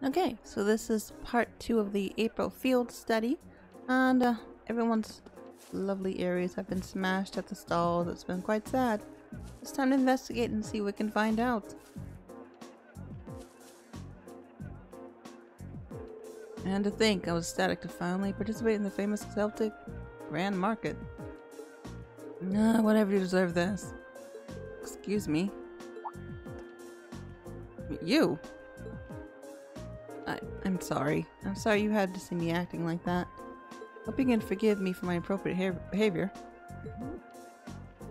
Okay, so this is part 2 of the April field study, and everyone's lovely areas have been smashed at the stalls. It's been quite sad. It's time to investigate and see what we can find out. And to think, I was ecstatic to finally participate in the famous Celtic Grand Market. Nah, whatever, you deserve this. Excuse me. You? I'm sorry. I'm sorry you had to see me acting like that. Hope you can forgive me for my inappropriate behavior.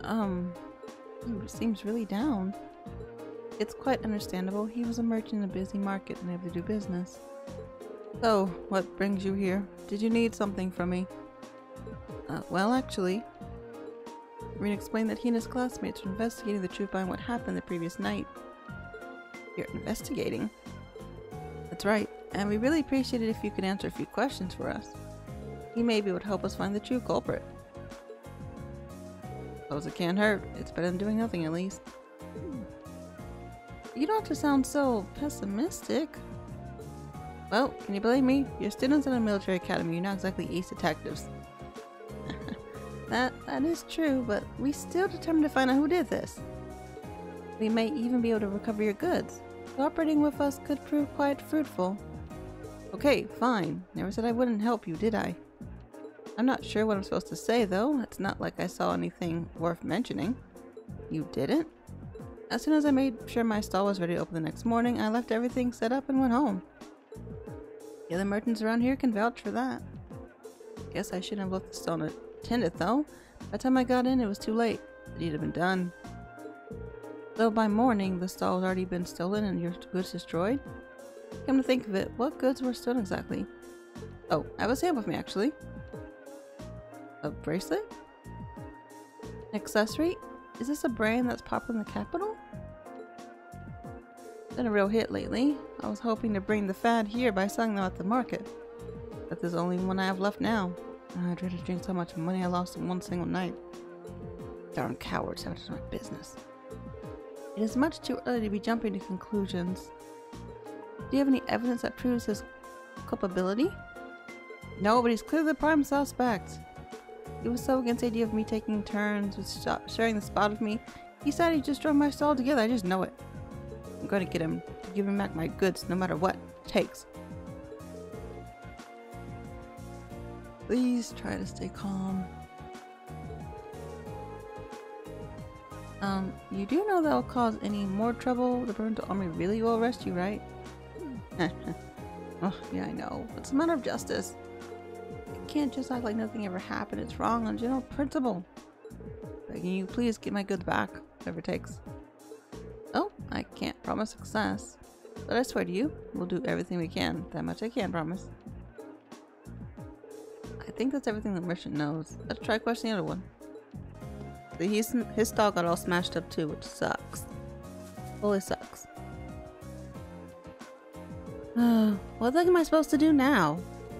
He seems really down. It's quite understandable. He was a merchant in a busy market and able to do business. So, what brings you here? Did you need something from me? Well, actually, Reen explained that he and his classmates were investigating the truth behind what happened the previous night. You're investigating? That's right, and we really appreciate it if you could answer a few questions for us. He maybe would help us find the true culprit. Suppose it can't hurt. It's better than doing nothing, at least. You don't have to sound so pessimistic. Well, can you blame me? You're students in a military academy. You're not exactly ace detectives. That is true, but we still determined to find out who did this. We may even be able to recover your goods. Cooperating with us could prove quite fruitful. Okay, fine. Never said I wouldn't help you, did I? I'm not sure what I'm supposed to say, though. It's not like I saw anything worth mentioning. You didn't? As soon as I made sure my stall was ready to open the next morning, I left everything set up and went home. The other merchants around here can vouch for that. Guess I shouldn't have left the stall unattended, though. By the time I got in, it was too late. The deed had been done. Though by morning, the stall had already been stolen and your goods destroyed. Come to think of it, what goods were stolen exactly? Oh, I have a sample with me, actually. A bracelet? An accessory? Is this a brand that's popular in the capital? Been a real hit lately. I was hoping to bring the fad here by selling them at the market. But there's only one I have left now. I dread to drink so much money I lost in one single night. Darn cowards have to do my business. It is much too early to be jumping to conclusions. Do you have any evidence that proves his culpability? No, but he's clearly the prime suspect. He was so against the idea of me taking turns with sharing the spot with me, he said he'd just throw my stall together. I just know it. I'm going to get him to give him back my goods no matter what it takes. Please try to stay calm. You do know that'll cause any more trouble? The Burnt Army really will arrest you, right? Oh, yeah, I know. It's a matter of justice. I can't just act like nothing ever happened. It's wrong on general principle. Begging you, please get my goods back, whatever it takes. Oh, I can't promise success. But I swear to you, we'll do everything we can. That much I can promise. I think that's everything the merchant knows. Let's try questioning the other one. His stall got all smashed up too, which sucks. Fully sucks. What the heck am I supposed to do now?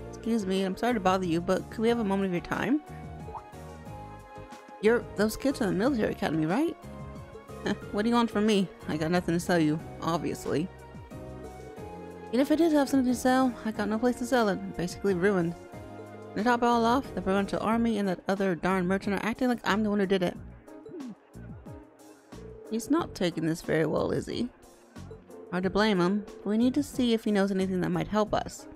Excuse me, I'm sorry to bother you, but could we have a moment of your time? Those kids from the military academy, right? What do you want from me? I got nothing to sell you, obviously. Even if I did have something to sell, I got no place to sell it. I'm basically ruined. And to top it all off, the provincial army and that other darn merchant are acting like I'm the one who did it. He's not taking this very well, is he? Hard to blame him, but we need to see if he knows anything that might help us.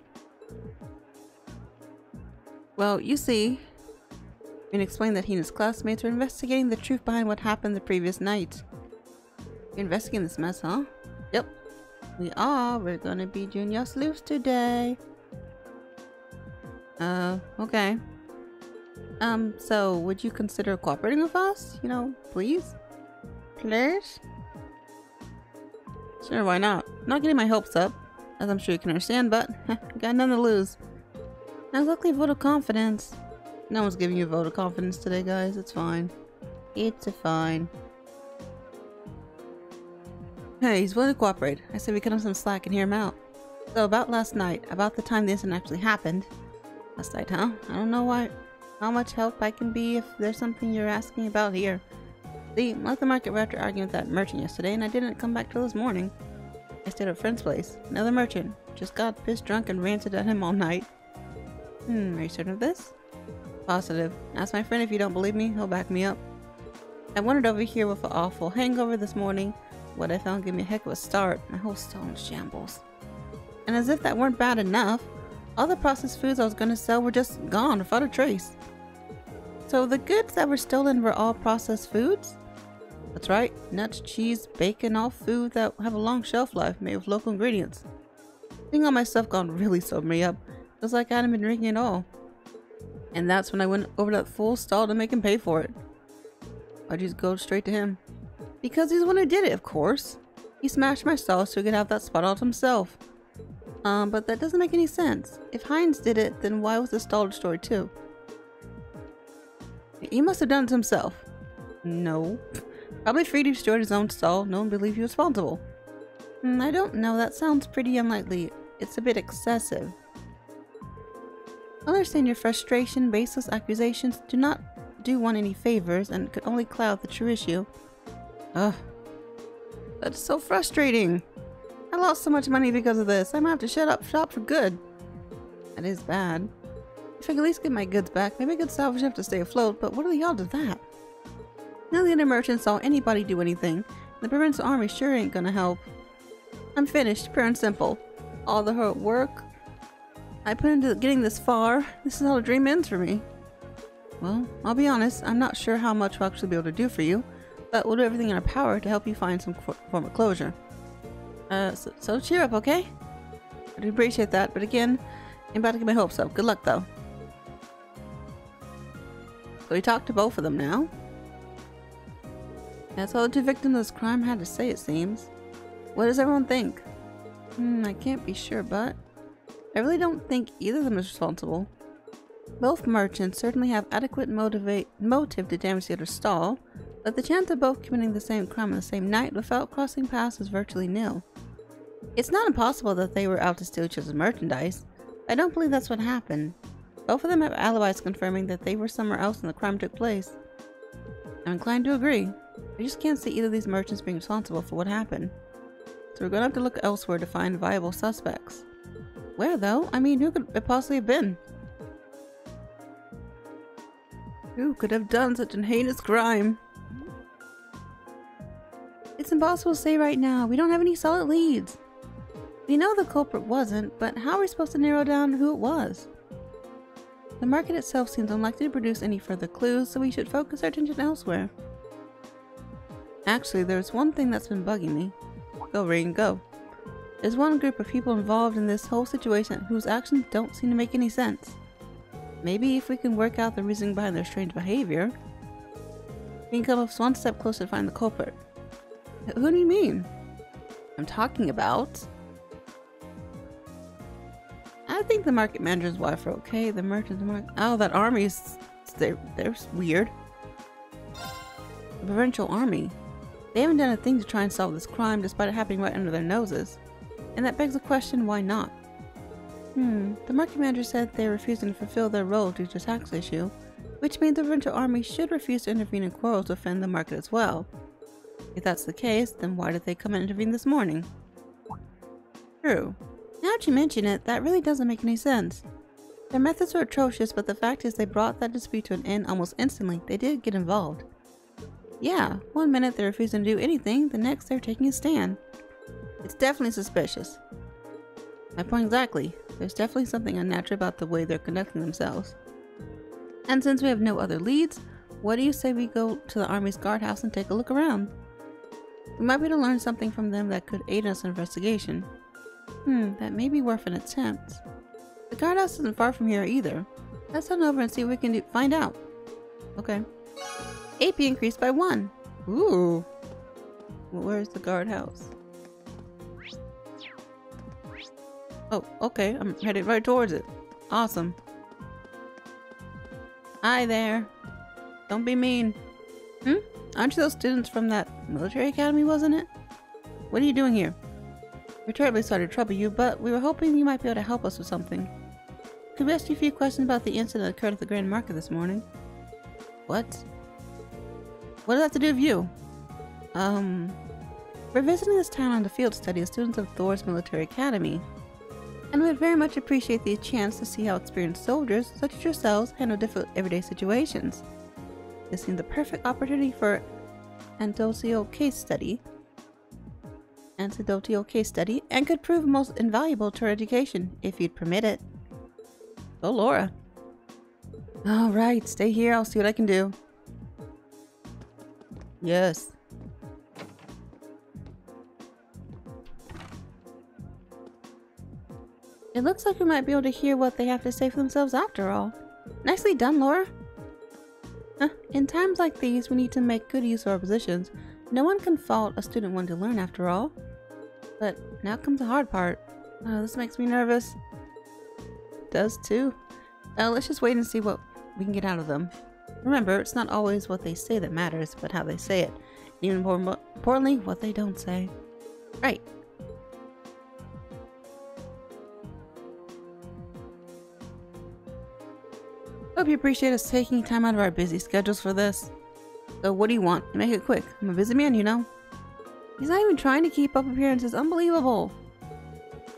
Well, you see, Reen explained that he and his classmates were investigating the truth behind what happened the previous night. You're investigating this mess, huh? Yep. We are. We're gonna be doing your sleuths today. Okay. So would you consider cooperating with us? You know, please? Please? Sure, why not? Not getting my hopes up, as I'm sure you can understand, but got nothing to lose. Not exactly a vote of confidence. No one's giving you a vote of confidence today, guys. It's fine. It's fine. Hey, he's willing to cooperate. I said we cut him some slack and hear him out. So about last night, about the time the incident actually happened. Last night, huh? I don't know how much help I can be if there's something you're asking about here. See, left the market right after arguing with that merchant yesterday, and I didn't come back till this morning. I stayed at a friend's place. Another merchant. Just got pissed drunk and ranted at him all night. Are you certain of this? Positive. Ask my friend if you don't believe me, he'll back me up. I wandered over here with an awful hangover this morning. What I found gave me a heck of a start. My whole stall in shambles. And as if that weren't bad enough, all the processed foods I was going to sell were just gone without a trace. So the goods that were stolen were all processed foods? That's right. Nuts, cheese, bacon, all food that have a long shelf life made with local ingredients. Seeing all my stuff gone really sobered me up. It was like I hadn't been drinking at all. And that's when I went over to that fool's stall to make him pay for it. Why'd you just go straight to him? Because he's the one who did it, of course. He smashed my stall so he could have that spot all to himself. But that doesn't make any sense. If Heinz did it, then why was the stall destroyed too? He must have done it himself. No. Probably freed he destroyed his own stall. No one believed he was responsible. I don't know. That sounds pretty unlikely. It's a bit excessive. I understand your frustration. Baseless accusations do not do one any favors and could only cloud the true issue. Ugh. That's so frustrating. I lost so much money because of this. I might have to shut up shop for good. That is bad. If I could at least get my goods back, maybe I could salvage enough to stay afloat, but what are the odds of that? None of the other merchants saw anybody do anything. The provincial army sure ain't gonna help. I'm finished, pure and simple. All the hard work I put into getting this far, this is how the dream ends for me. Well, I'll be honest, I'm not sure how much we'll actually be able to do for you, but we'll do everything in our power to help you find some form of closure. So cheer up, okay? I do appreciate that, but again, I'm about to get my hopes up. Good luck, though. So we talked to both of them now. That's all the two victims of this crime had to say, it seems. What does everyone think? I can't be sure, but I really don't think either of them is responsible. Both merchants certainly have adequate motive to damage the other stall, but the chance of both committing the same crime on the same night without crossing paths is virtually nil. It's not impossible that they were out to steal each other's merchandise. I don't believe that's what happened. Both of them have alibis confirming that they were somewhere else when the crime took place. I'm inclined to agree. I just can't see either of these merchants being responsible for what happened. So we're going to have to look elsewhere to find viable suspects. Where though? I mean, who could it possibly have been? Who could have done such an heinous crime? It's impossible to say right now. We don't have any solid leads. We know the culprit wasn't, but how are we supposed to narrow down who it was? The market itself seems unlikely to produce any further clues, so we should focus our attention elsewhere. Actually, there's one thing that's been bugging me. Go, Ring, go. There's one group of people involved in this whole situation whose actions don't seem to make any sense. Maybe if we can work out the reasoning behind their strange behavior, we can come up one step closer to find the culprit. Who do you mean? I'm talking about... I think the market manager's wife are okay. The merchants... Oh, that army's... They're weird. The provincial army. They haven't done a thing to try and solve this crime despite it happening right under their noses. And that begs the question, why not? The market manager said they're refusing to fulfill their role due to a tax issue, which means the provincial army should refuse to intervene in quarrels to defend the market as well. If that's the case, then why did they come and intervene this morning? True. Now that you mention it, that really doesn't make any sense. Their methods were atrocious, but the fact is they brought that dispute to an end almost instantly. They did get involved. Yeah, one minute they're refusing to do anything, the next they're taking a stand. It's definitely suspicious. My point exactly. There's definitely something unnatural about the way they're conducting themselves. And since we have no other leads, what do you say we go to the army's guardhouse and take a look around? We might be able to learn something from them that could aid us in investigation. That may be worth an attempt. The guardhouse isn't far from here either. Let's head over and see what we can find out. Okay. AP increased by 1. Ooh. Well, where's the guardhouse? Oh, okay. I'm headed right towards it. Awesome. Hi there. Don't be mean. Aren't you those students from that military academy, wasn't it? What are you doing here? We're terribly sorry to trouble you, but we were hoping you might be able to help us with something. Could we ask you a few questions about the incident that occurred at the Grand Market this morning? What? What does that have to do with you? We're visiting this town on the field study as students of Thor's Military Academy, and we would very much appreciate the chance to see how experienced soldiers, such as yourselves, handle difficult everyday situations. This seemed the perfect opportunity for anecdotal case study, and could prove most invaluable to our education, if you'd permit it. Oh, Laura. Alright, stay here, I'll see what I can do. Yes. It looks like we might be able to hear what they have to say for themselves after all. Nicely done, Laura. In times like these, we need to make good use of our positions. No one can fault a student wanting to learn after all. But now comes the hard part. This makes me nervous. It does too. Let's just wait and see what we can get out of them. Remember, it's not always what they say that matters, but how they say it. And even more importantly, what they don't say. Right. Hope you appreciate us taking time out of our busy schedules for this. So what do you want? Make it quick. I'm a busy man, you know. He's not even trying to keep up appearances. Unbelievable.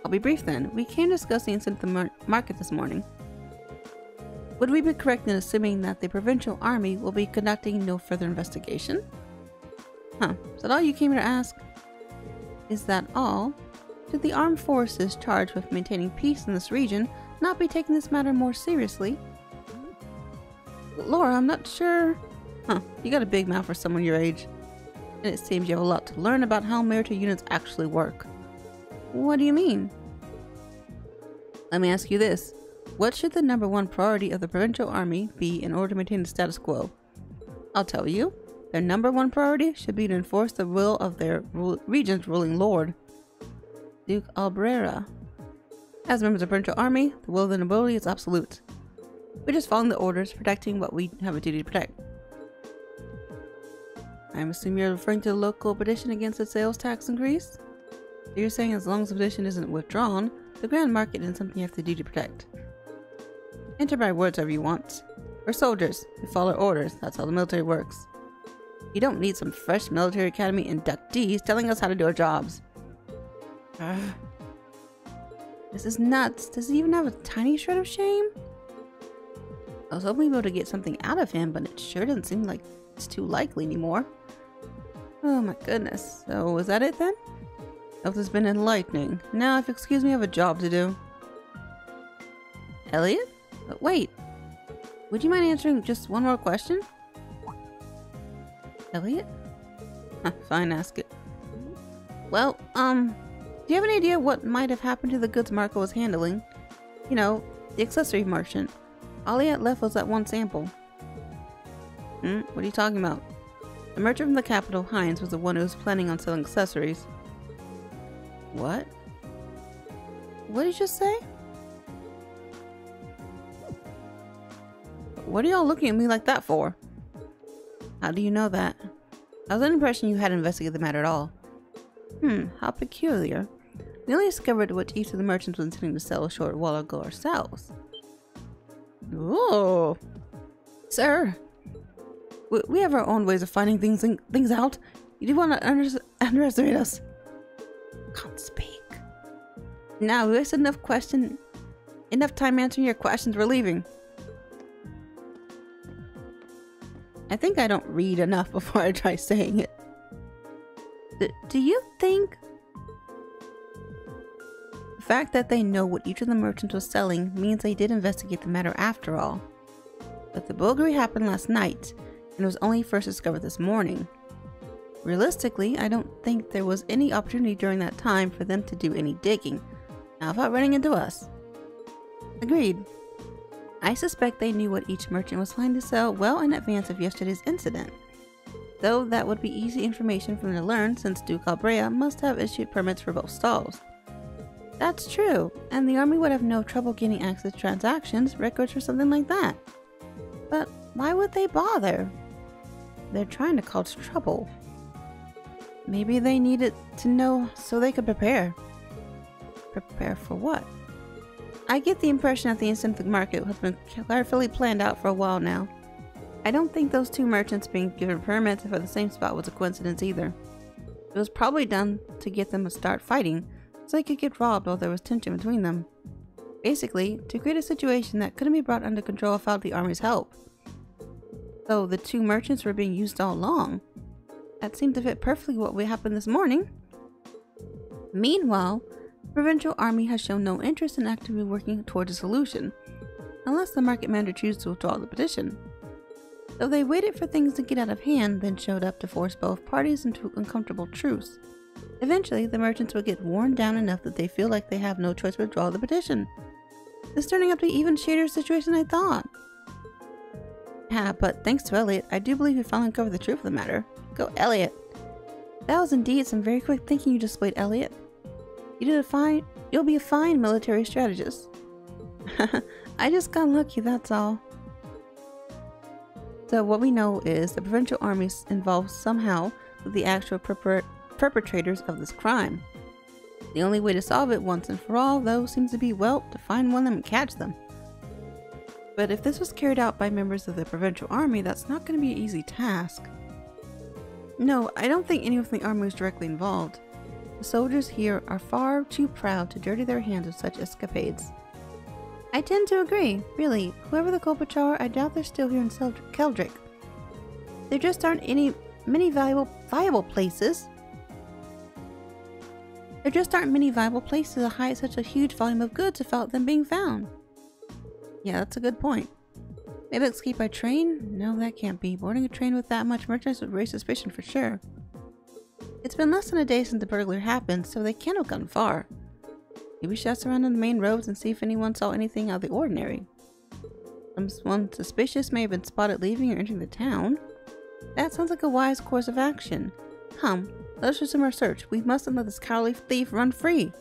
I'll be brief then. We came to discuss the incident at the market this morning. Would we be correct in assuming that the provincial army will be conducting no further investigation? Is that all you came here to ask? Is that all? Should the armed forces charged with maintaining peace in this region not be taking this matter more seriously? Laura, I'm not sure. You got a big mouth for someone your age. And it seems you have a lot to learn about how military units actually work. What do you mean? Let me ask you this. What should the #1 priority of the provincial army be in order to maintain the status quo? I'll tell you. Their #1 priority should be to enforce the will of their region's ruling lord, Duke Albrera. As members of the provincial army, the will of the nobility is absolute. We're just following the orders, protecting what we have a duty to protect. I'm assuming you're referring to the local petition against the sales tax increase? So you're saying as long as the petition isn't withdrawn, the grand market isn't something you have the duty to protect. Enter my words however you want. We're soldiers. We follow orders. That's how the military works. You don't need some fresh military academy inductees telling us how to do our jobs. This is nuts. Does he even have a tiny shred of shame? I was hoping we'd be able to get something out of him, but it sure doesn't seem like it's too likely anymore. Oh my goodness. So is that it then? Hope this has been enlightening. Now, if you excuse me, I have a job to do. Elliot? But wait. Would you mind answering just one more question? Elliot? Fine, ask it. Well, do you have any idea what might have happened to the goods Marco was handling? You know, the accessory merchant. All he had left was that one sample. What are you talking about? The merchant from the capital, Heinz, was the one who was planning on selling accessories. What? What did you just say? What are y'all looking at me like that for? How do you know that? I was under the impression you hadn't investigated the matter at all. How peculiar. We only discovered what each of the merchants was intending to sell a short while ago ourselves. Oh, sir. We have our own ways of finding things out. You do want to underestimate us. Can't speak. Now, we wasted enough time answering your questions. We're leaving. I think I don't read enough before I try saying it. Do you think the fact that they know what each of the merchants was selling means they did investigate the matter after all? But the burglary happened last night and was only first discovered this morning. Realistically, I don't think there was any opportunity during that time for them to do any digging. How about running into us? Agreed. I suspect they knew what each merchant was planning to sell well in advance of yesterday's incident. Though that would be easy information for them to learn since Duke Albrera must have issued permits for both stalls. That's true, and the army would have no trouble getting access to transactions records for something like that. But why would they bother? They're trying to cause trouble. Maybe they needed to know so they could prepare. Prepare for what? I get the impression that the incident at the market has been carefully planned out for a while now. I don't think those two merchants being given permits for the same spot was a coincidence either. It was probably done to get them to start fighting, so they could get robbed while there was tension between them. Basically, to create a situation that couldn't be brought under control without the army's help. So the two merchants were being used all along. That seemed to fit perfectly what happened this morning. Meanwhile, the provincial army has shown no interest in actively working towards a solution, unless the market manager chooses to withdraw the petition. So they waited for things to get out of hand, then showed up to force both parties into uncomfortable truce. Eventually, the merchants would get worn down enough that they feel like they have no choice but to withdraw the petition. This is turning out to be even shadier situation than I thought. Yeah, but thanks to Elliot, I do believe we finally uncovered the truth of the matter. Go, Elliot! That was indeed some very quick thinking you displayed, Elliot. You'll be a fine military strategist. I just got lucky, that's all. So what we know is the provincial army is involved somehow with the actual perpetrators of this crime. The only way to solve it once and for all, though, seems to be, well, to find one of them and catch them. But if this was carried out by members of the provincial army, that's not going to be an easy task. No, I don't think anyone from the army was directly involved. The soldiers here are far too proud to dirty their hands with such escapades. I tend to agree. Really, whoever the culprits are, I doubt they're still here in Keldrick. There just aren't many viable places. There just aren't many viable places to hide such a huge volume of goods without them being found. Yeah, that's a good point. Maybe escape by train? No, that can't be. Boarding a train with that much merchandise would raise suspicion for sure. It's been less than a day since the burglary happened, so they can't have gone far. Maybe we should ask around on the main roads and see if anyone saw anything out of the ordinary. Someone suspicious may have been spotted leaving or entering the town. That sounds like a wise course of action. Come, let us resume our search. We mustn't let this cowardly thief run free.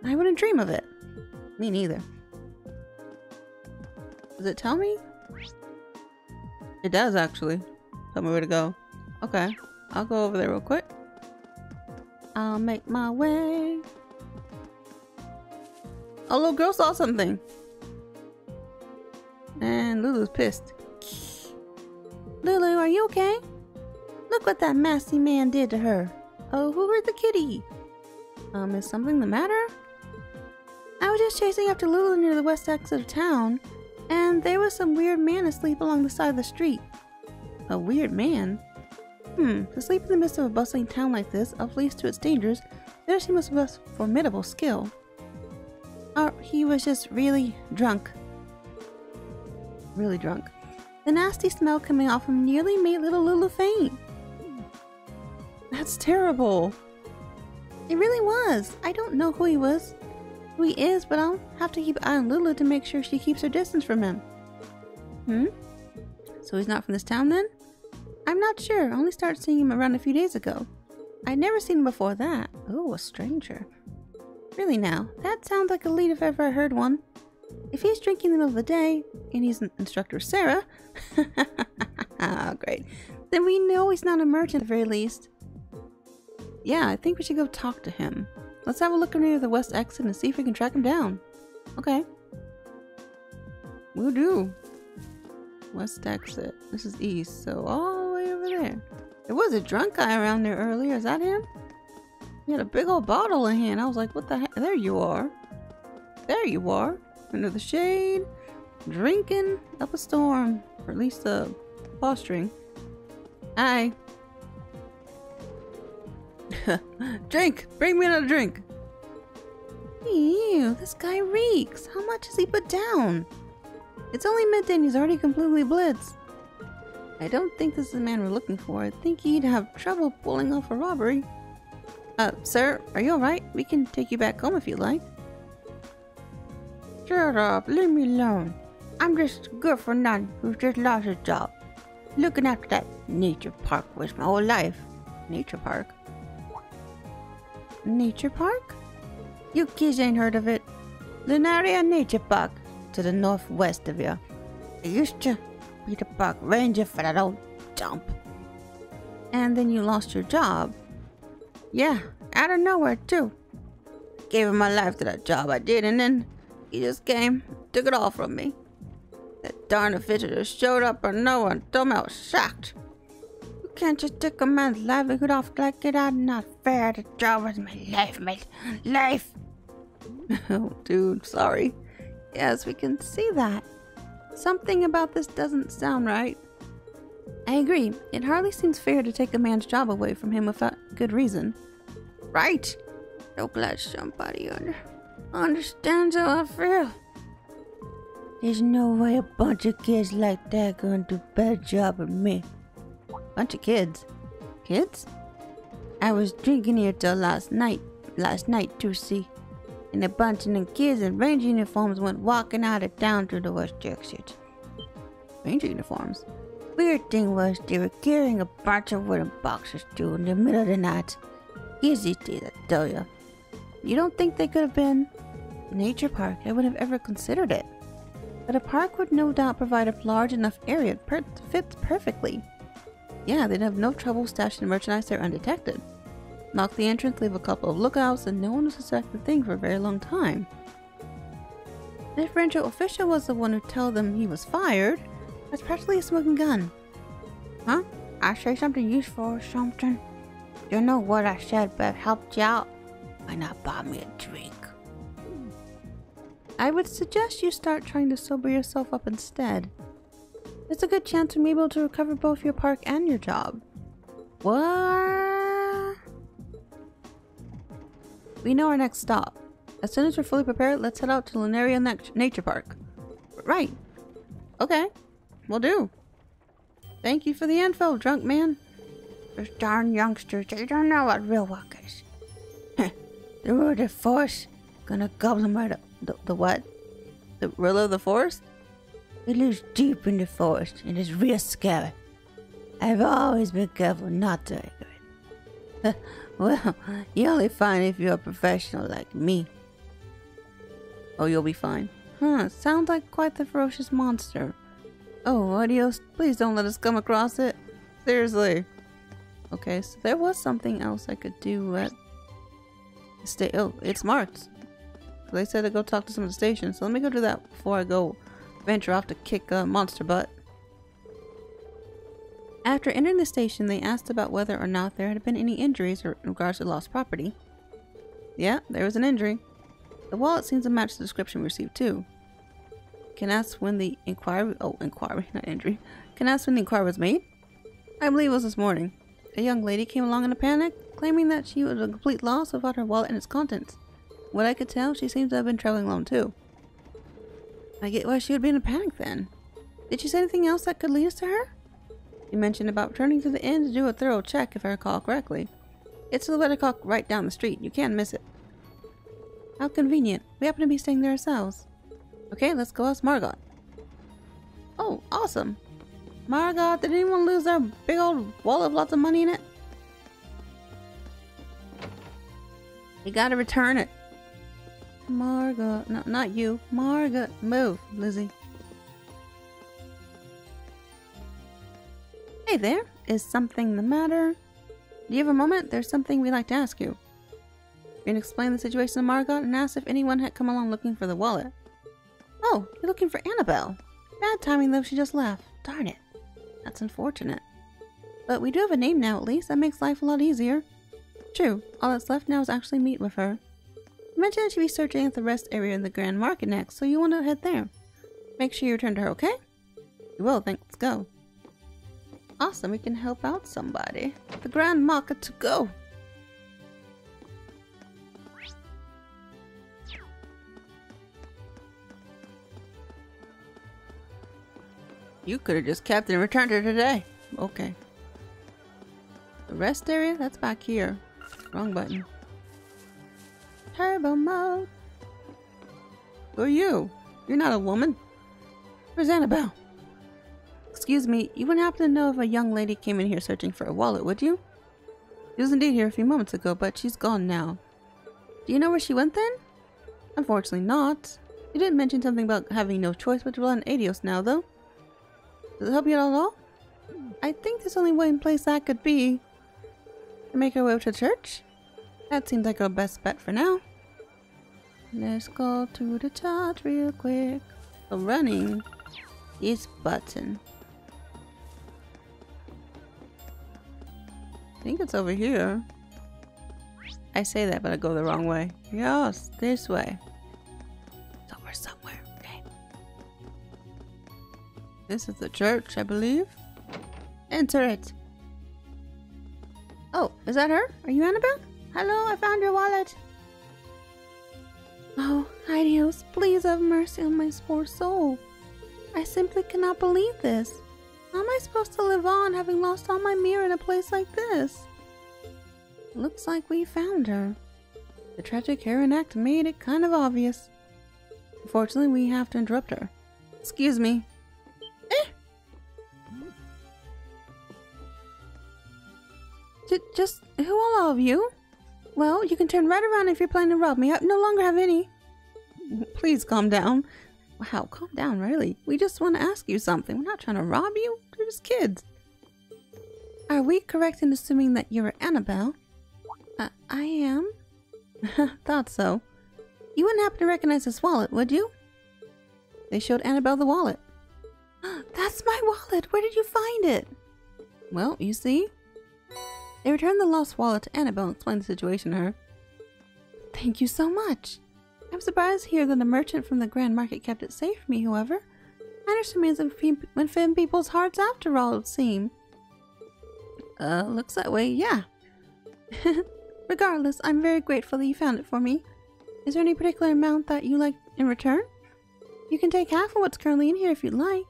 I wouldn't dream of it. Me neither. Does it tell me? It does, actually. Tell me where to go. Okay, I'll go over there real quick. I'll make my way. Oh, little girl saw something. And Lulu's pissed. Lulu, are you okay? Look what that nasty man did to her. Oh, who hurt the kitty? Is something the matter? I was just chasing after Lulu near the west exit of town, and there was some weird man asleep along the side of the street. A weird man? To sleep in the midst of a bustling town like this, oblivious to its dangers, there she must have formidable skill. Or he was just really drunk. Really drunk. The nasty smell coming off him nearly made little Lulu faint. That's terrible. It really was. I don't know who he is, but I'll have to keep an eye on Lulu to make sure she keeps her distance from him. So he's not from this town then? I'm not sure. I only started seeing him around a few days ago. I'd never seen him before that. Oh, a stranger. Really now, that sounds like a lead if ever I heard one. If he's drinking in the middle of the day, and he's an instructor Sarah, great, then we know he's not a merchant at the very least. Yeah, I think we should go talk to him. Let's have a look near the west exit and see if we can track him down. Okay. We'll do. West exit. This is east, so all the way over there. There was a drunk guy around there earlier. Is that him? He had a big old bottle in hand. I was like, what the heck? There you are. There you are. Under the shade. Drinking up a storm. Or at least fostering. Hi. Drink! Bring me another drink! Ew, this guy reeks. How much has he put down? It's only midday and he's already completely blitzed. I don't think this is the man we're looking for. I think he'd have trouble pulling off a robbery. Sir, are you alright? We can take you back home if you like. Shut up, leave me alone. I'm just good for none who just lost his job. Looking after that nature park was my whole life. Nature park? Nature park? You kids ain't heard of it. Lunaria Nature Park, to the northwest of here. I used to be the park ranger for that old dump. And then you lost your job? Yeah, out of nowhere too. Gave him my life to that job I did, and then he just came, took it all from me. That darn official just showed up or no one told me I was shocked. You Can't just take a man's livelihood off like it. I'm not fair. The job was my life, my life. Oh, dude, sorry. Yes, we can see that. Something about this doesn't sound right. I agree. It hardly seems fair to take a man's job away from him without good reason. Right. So glad somebody understands how I feel. There's no way a bunch of kids like that gonna do a better job than me. Bunch of kids? Kids? I was drinking here till last night too, see. And a bunch of them kids in ranger uniforms went walking out of town through the west exit. Ranger uniforms? Weird thing was, they were carrying a bunch of wooden boxes too in the middle of the night. Easy thing, I tell ya. You don't think they could have been? Nature park, I wouldn't have ever considered it. But a park would no doubt provide a large enough area that fits perfectly. Yeah, they'd have no trouble stashing merchandise there undetected. Lock the entrance, leave a couple of lookouts, and no one will suspect the thing for a very long time. And if Rancho official was the one who told them he was fired, that's practically a smoking gun. Huh? I say something useful or something? You know what I said, but helped you out. Why not buy me a drink? I would suggest you start trying to sober yourself up instead. There's a good chance you'll be able to recover both your park and your job. What? We know our next stop. As soon as we're fully prepared, let's head out to Lunaria Nature Park. Right. Okay. Will do. Thank you for the info, drunk man. Those darn youngsters, they don't know what real work is. The root of the force, gonna gobble them right up. The what? The ruler of the forest? It lives deep in the forest and is real scary. I've always been careful not to aggravate it. Well, you only find if you're a professional like me. Oh, you'll be fine. Huh, sounds like quite the ferocious monster. Oh, adios. Please don't let us come across it. Seriously. Okay, so there was something else I could do at the oh, it's marked. They said to go talk to some of the stations, so let me go do that before I go venture off to kick monster butt. After entering the station, they asked about whether or not there had been any injuries in regards to lost property. Yeah, there was an injury. The wallet seems to match the description we received too. Can ask when the inquiry, not injury. Can ask when the inquiry was made? I believe it was this morning. A young lady came along in a panic, claiming that she was a complete loss without her wallet and its contents. What I could tell, she seems to have been traveling alone too. I get why she would be in a panic then. Did she say anything else that could lead us to her? You mentioned about returning to the inn to do a thorough check, if I recall correctly. It's the weathercock right down the street. You can't miss it. How convenient. We happen to be staying there ourselves. Okay, let's go ask Margot. Oh, awesome. Margot, did anyone lose their big old wallet with lots of money in it? You gotta return it. Margot. No, not you. Margot. Move, Lizzie. Hey there. Is something the matter? Do you have a moment? There's something we'd like to ask you. You can explain the situation to Margot and ask if anyone had come along looking for the wallet. Oh, you're looking for Annabelle. Bad timing though, she just left. Darn it. That's unfortunate. But we do have a name now at least. That makes life a lot easier. True. All that's left now is actually meet with her. You mentioned that she'll be searching at the rest area in the Grand Market next, so you want to head there. Make sure you return to her, okay? You will, then let's go. Awesome, we can help out somebody. The Grand Market to go. You could have just kept it and returned her today. Okay. The rest area? That's back here. Wrong button. Turbo mode. Who are you? You're not a woman. Where's Annabelle? Excuse me, you wouldn't happen to know if a young lady came in here searching for a wallet, would you? She was indeed here a few moments ago, but she's gone now. Do you know where she went then? Unfortunately not. You didn't mention something about having no choice but to rely on Adios now, though. Does it help you at all? I think there's only one place that could be. To make our way to church? That seems like our best bet for now. Let's go to the church real quick. So running is button. think it's over here. I say that, but I go the wrong way. Yes, this way. It's over somewhere. Okay. This is the church, I believe. Enter it. Oh, is that her? Are you Annabelle? Hello, I found your wallet. Oh, Ideos, please have mercy on my poor soul. I simply cannot believe this. How am I supposed to live on having lost all my mirror in a place like this? Looks like we found her. The tragic heroine act made it kind of obvious. Unfortunately, we have to interrupt her. Excuse me. Just who are all of you? Well, you can turn right around if you're planning to rob me. I no longer have any. Please calm down. Wow, calm down, really. We just want to ask you something. We're not trying to rob you. We're just kids. Are we correct in assuming that you're Annabelle? I am. Thought so. You wouldn't happen to recognize this wallet, would you? They showed Annabelle the wallet. That's my wallet. Where did you find it? Well, you see. They returned the lost wallet to Annabelle and explained the situation to her. Thank you so much. I'm surprised to hear that a merchant from the Grand Market kept it safe for me, however. I understand it went in people's hearts after all, it would seem. Looks that way, yeah. Regardless, I'm very grateful that you found it for me. Is there any particular amount that you like in return? You can take half of what's currently in here if you'd like.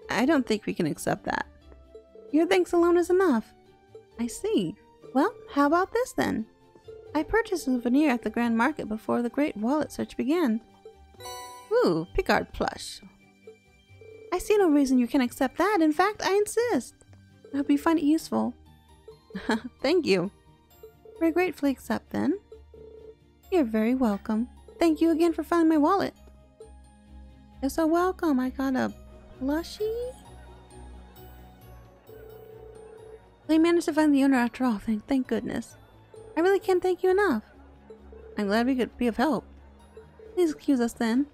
I don't think we can accept that. Your thanks alone is enough. I see. Well, how about this then? I purchased a souvenir at the Grand Market before the Great Wallet search began. Ooh, Picard plush. I see no reason you can accept that. In fact, I insist. I hope you find it useful. Thank you. Very gratefully accept then. You're very welcome. Thank you again for finding my wallet. You're so welcome. I got a plushie. We managed to find the owner after all. Thank goodness. I really can't thank you enough. I'm glad we could be of help. Please excuse us then.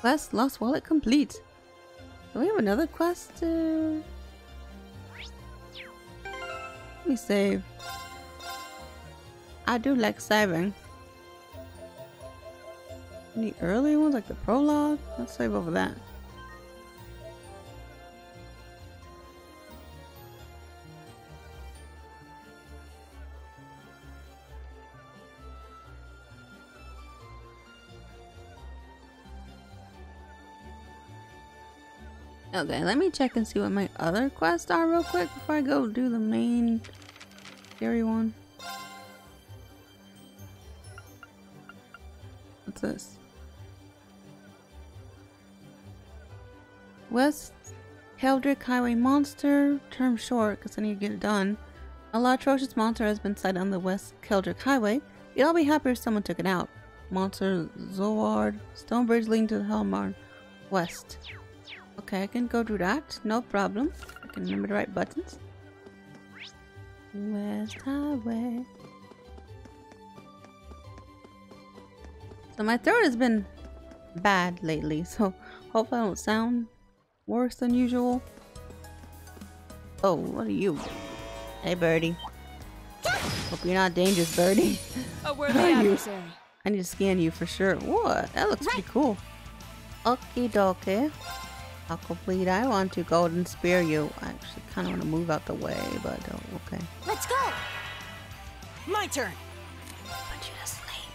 Quest lost wallet complete. Do we have another quest to... Let me save. I do like saving. Any earlier ones like the prologue? Let's save over that. Okay, let me check and see what my other quests are real quick before I go do the main scary one. What's this? West Keldrick Highway Monster. Term short because I need to get it done. A lot of atrocious monster has been sighted on the West Keldrick Highway. You'd all be happier if someone took it out. Monster Zoard. Stone bridge leading to the Helmar West. Okay, I can go do that. No problem. I can remember the right buttons. West Highway. So my throat has been bad lately, so hopefully I don't sound worse than usual. Oh, what are you? Hey, birdie. Hope you're not dangerous, birdie. A worthy adversary. I need to scan you for sure. What? That looks pretty cool. Okie dokie. I'll complete. I want to golden spear you. I actually kind of want to move out the way, but okay. Let's go. My turn. Put you to sleep.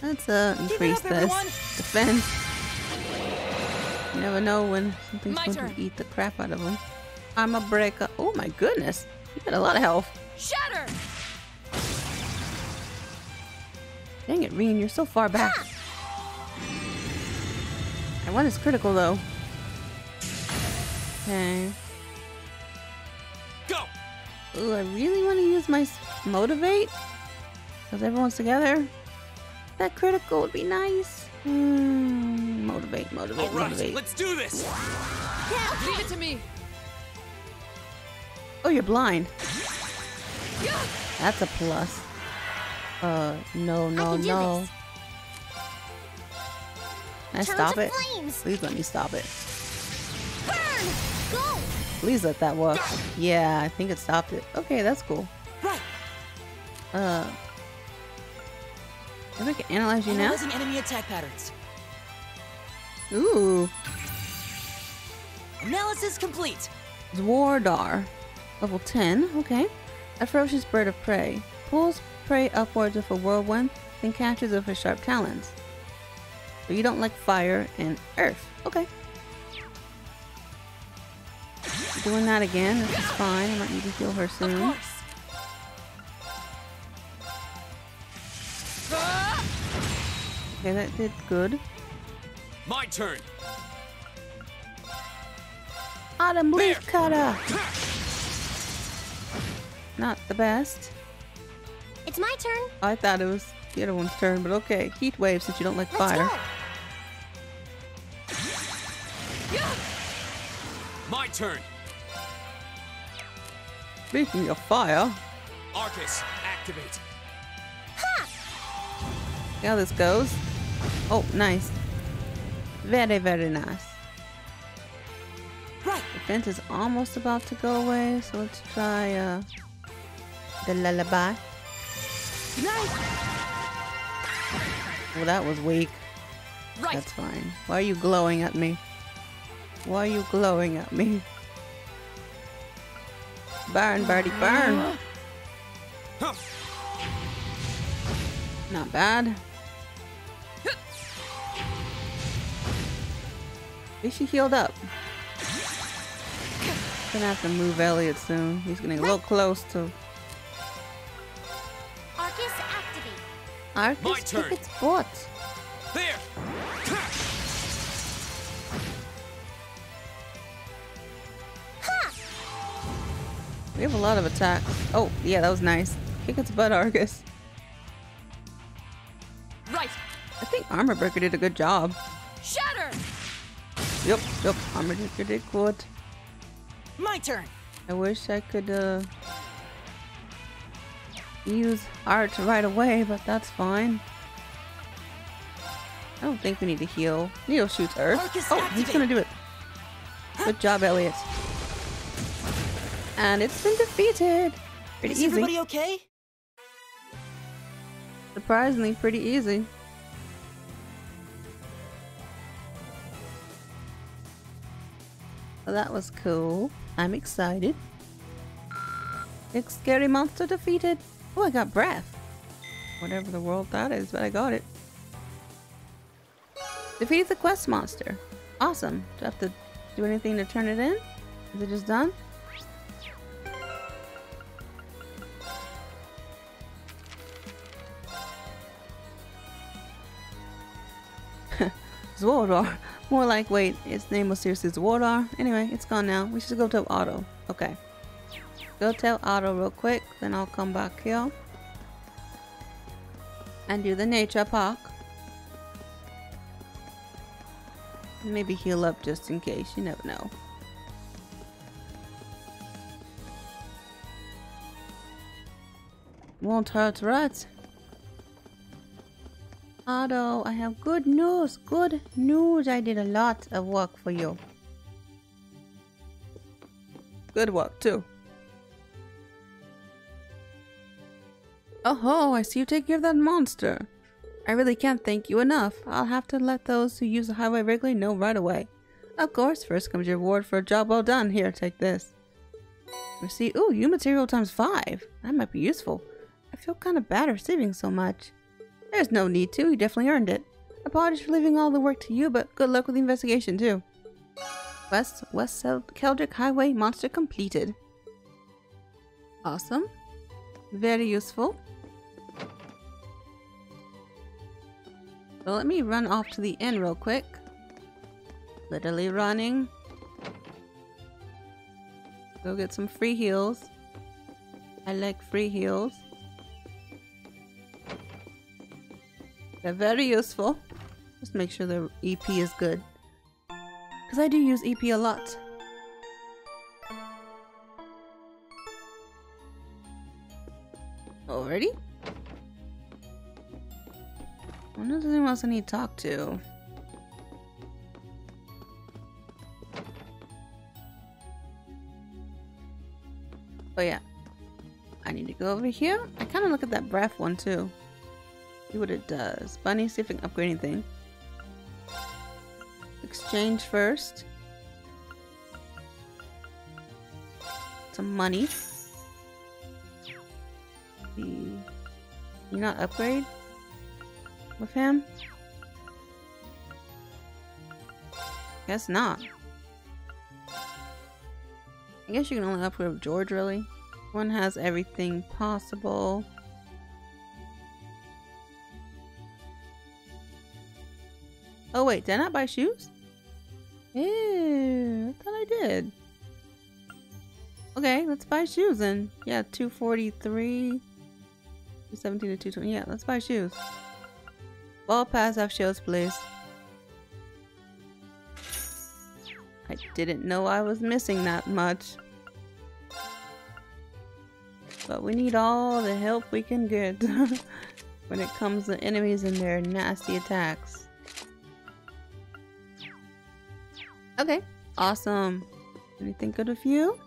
Let's increase this defense. You never know when something's going to eat the crap out of them. Armor breaker. Oh my goodness, you got a lot of health. Shatter. Dang it, Reen, you're so far back. That one is critical though. Okay. Go. Ooh, I really want to use my motivate because everyone's together. That critical would be nice. Motivate, motivate, motivate. Let's do this. Yeah, leave it to me. Oh, you're blind. That's a plus. No, no, no. Can I stop it? Please let me stop it. Burn! Go! Please let that work. Yeah, I think it stopped it. Okay, that's cool. Right. Maybe I can analyze you now? Analyzing enemy attack patterns. Ooh. Analysis complete. Zwardar. Level 10, okay. A ferocious bird of prey. Pulls prey upwards with a whirlwind, then catches with her sharp talons. So you don't like fire and earth. Okay. Doing that again. This is fine. I might need to heal her soon. Of course. Okay, that did good. My turn. Autumn leaf cutter. Not the best. It's my turn. I thought it was the other one's turn, but okay. Heat wave since you don't like Let's fire. go. My turn. Speaking of fire, Arcus, activate. see how this goes. Oh, nice. Very, very nice. Right. Defense is almost about to go away, so let's try the lullaby. Nice. Well, that was weak. Right. That's fine. Why are you glowing at me? Why are you glowing at me? Burn, birdie, burn! Huh. Not bad. At least she healed up. Gonna have to move Elliot soon. He's getting a little close to Arcus activate. My Arcus turn. took its butt. There. We have a lot of attacks. Oh, yeah, that was nice. Kick its butt, Arcus. Right. I think Armor Breaker did a good job. Shatter. Yep, Armor Breaker did good. My turn. I wish I could use art right away, but that's fine. I don't think we need to heal. Neo shoots Earth. Arcus Oh, he's gonna do it. Good job, Elliot. And it's been defeated. Pretty Is easy. everybody okay? Surprisingly, pretty easy. Well, that was cool. I'm excited. Big scary monster defeated. Oh, I got breath. Whatever the world that is, but I got it. Defeated the quest monster. Awesome. Do I have to do anything to turn it in? Is it just done? Zwardar. More like, wait, its name was seriously Zwardar. Anyway, it's gone now. We should go tell Otto. Okay. Go tell Otto real quick, then I'll come back here. And do the nature park. Maybe heal up just in case, you never know. Won't hurt, right? Otto, I have good news. Good news. I did a lot of work for you. Good work, too. Oh, I see you take care of that monster. I really can't thank you enough. I'll have to let those who use the highway regularly know right away. Of course, first comes your reward for a job well done. Here, take this. Receipt. Ooh, you material times 5. That might be useful. I feel kind of bad receiving so much. There's no need to. You definitely earned it. Apologies for leaving all the work to you, but good luck with the investigation, too. West Keldrick Highway monster completed. Awesome. Very useful. So let me run off to the inn real quick. Literally running. Go get some free heals. I like free heals. They're very useful. Just make sure the EP is good. Because I do use EP a lot. Already? I wonder if there's anyone else I need to talk to. Oh yeah. I need to go over here. I kind of look at that breath one too. See what it does. Bunny, see if I can upgrade anything. Exchange first. Some money. Can you not upgrade with him? Guess not. I guess you can only upgrade with George, really. One has everything possible. Oh wait, did I not buy shoes? Ew, I thought I did. Okay, let's buy shoes then. Yeah, 243. 217 to 220. Yeah, let's buy shoes. Ball pass have shoes, please. I didn't know I was missing that much. But we need all the help we can get when it comes to enemies and their nasty attacks. Okay, awesome. Anything good with you?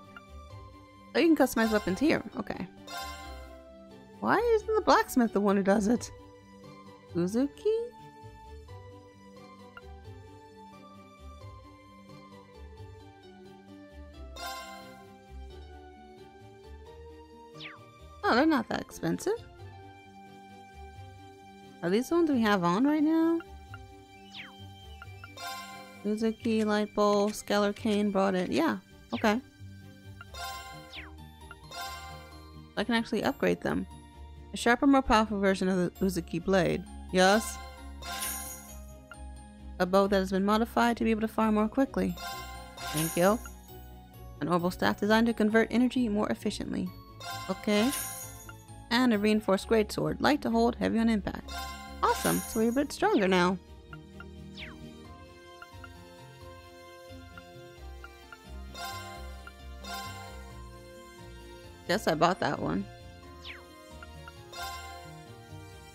Oh, you can customize weapons here. Okay. Why isn't the blacksmith the one who does it? Uzuki? Oh, they're not that expensive. Are these the ones we have on right now? Uzuki, light bulb, scalar cane brought it. Yeah, okay. I can actually upgrade them. A sharper, more powerful version of the Uzuki blade. Yes. A bow that has been modified to be able to fire more quickly. Thank you. An orbital staff designed to convert energy more efficiently. Okay. And a reinforced greatsword, light to hold, heavy on impact. Awesome, so we're a bit stronger now. Guess I bought that one.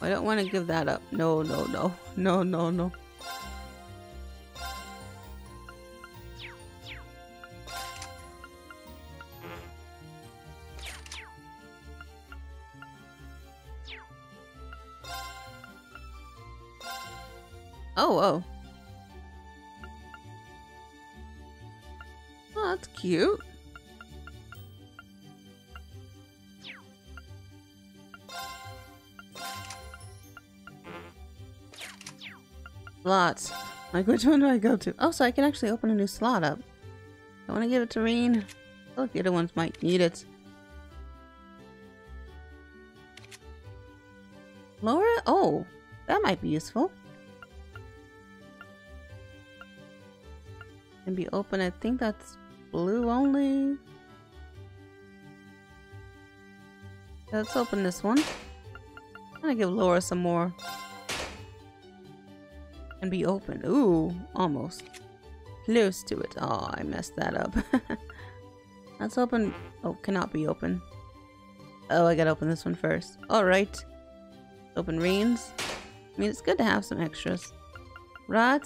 I don't want to give that up. No, no, no. No, no, no. Oh, oh. Oh, that's cute. Slots. Like, which one do I go to? Oh, so I can actually open a new slot up. I want to give it to Reen. I look, the other ones might need it. Lower it? Oh, that might be useful. Can be open. I think that's blue only. Let's open this one. I'm gonna give Laura some more. And be open. Ooh, almost. Close to it. Oh, I messed that up. Let's open. Oh, cannot be open. Oh, I gotta open this one first. Alright. Open Reen's. I mean, it's good to have some extras. Right.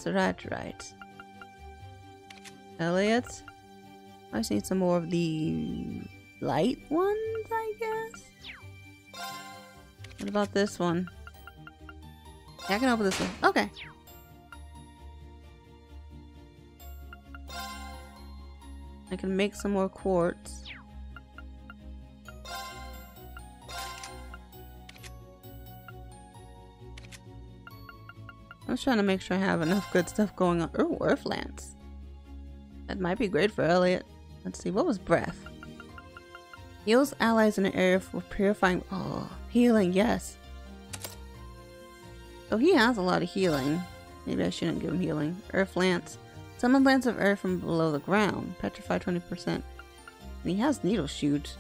Elliot. I just need some more of the light ones, I guess. What about this one? Yeah, I can open this one. Okay. I can make some more quartz. I was trying to make sure I have enough good stuff going on. Oh, Earth Lance. That might be great for Elliot. Let's see, what was breath? Heals allies in an area for purifying. Oh, healing, yes. Oh, he has a lot of healing. Maybe I shouldn't give him healing. Earth Lance. Summon Lance of Earth from below the ground. Petrify 20%. And he has Needle Shoot.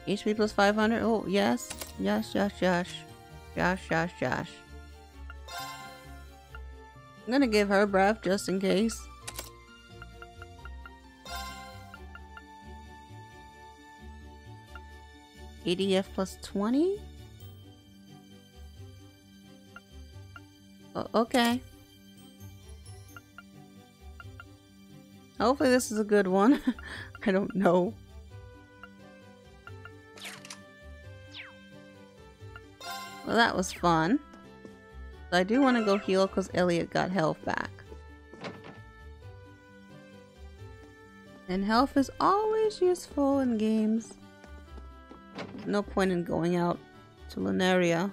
HP plus 500. Oh, yes. Yes. I'm gonna give her breath just in case. ADF plus 20? Oh, okay. Hopefully this is a good one. I don't know. that was fun. I do want to go heal because Elliot got health back. And health is always useful in games. There's no point in going out to Lunaria.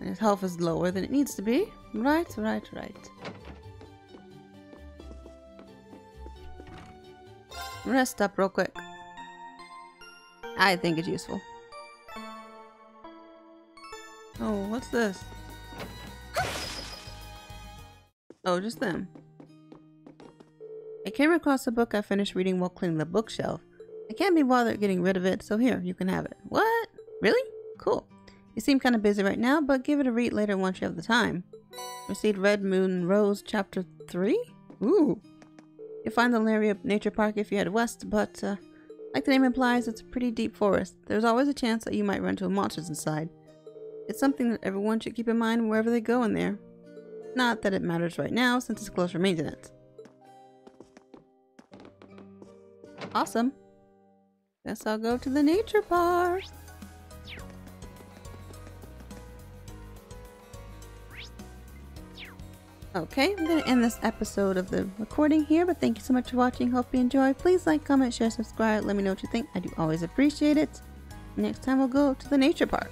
And his health is lower than it needs to be. Right. Rest up real quick. I think it's useful. Oh, what's this? Oh, just them. I came across a book I finished reading while cleaning the bookshelf. I can't be bothered getting rid of it, so here, you can have it. What? Really? Cool. You seem kind of busy right now, but give it a read later once you have the time. Proceed Red Moon Rose Chapter 3? Ooh. You'll find the Lunaria Nature Park if you head west, but like the name implies, it's a pretty deep forest. There's always a chance that you might run into monsters inside. It's something that everyone should keep in mind wherever they go in there. Not that it matters right now, since it's close for maintenance. Awesome. Guess I'll go to the nature park. Okay, I'm going to end this episode of the recording here, but thank you so much for watching. Hope you enjoy. Please like, comment, share, subscribe. Let me know what you think. I do always appreciate it. Next time we'll go to the nature park.